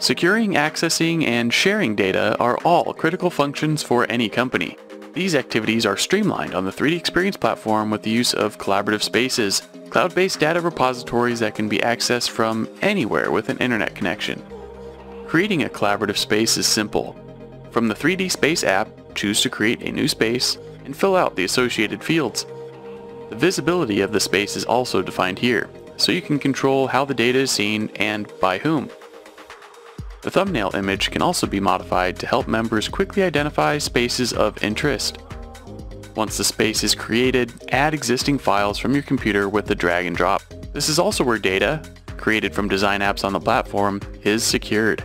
Securing, accessing, and sharing data are all critical functions for any company. These activities are streamlined on the 3D Experience platform with the use of collaborative spaces, cloud-based data repositories that can be accessed from anywhere with an internet connection. Creating a collaborative space is simple. From the 3D Space app, choose to create a new space and fill out the associated fields. The visibility of the space is also defined here, so you can control how the data is seen and by whom. The thumbnail image can also be modified to help members quickly identify spaces of interest. Once the space is created, add existing files from your computer with the drag and drop. This is also where data, created from design apps on the platform, is secured.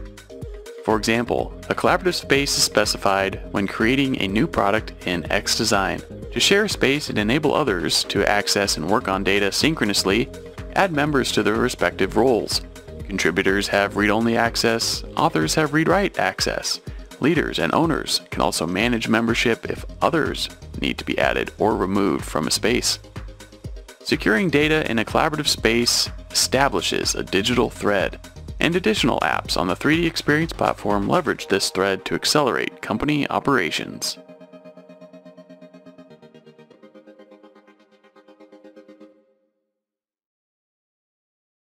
For example, a collaborative space is specified when creating a new product in XDesign. To share a space and enable others to access and work on data synchronously, add members to their respective roles. Contributors have read-only access, authors have read-write access. Leaders and owners can also manage membership if others need to be added or removed from a space. Securing data in a collaborative space establishes a digital thread, and additional apps on the 3D Experience platform leverage this thread to accelerate company operations.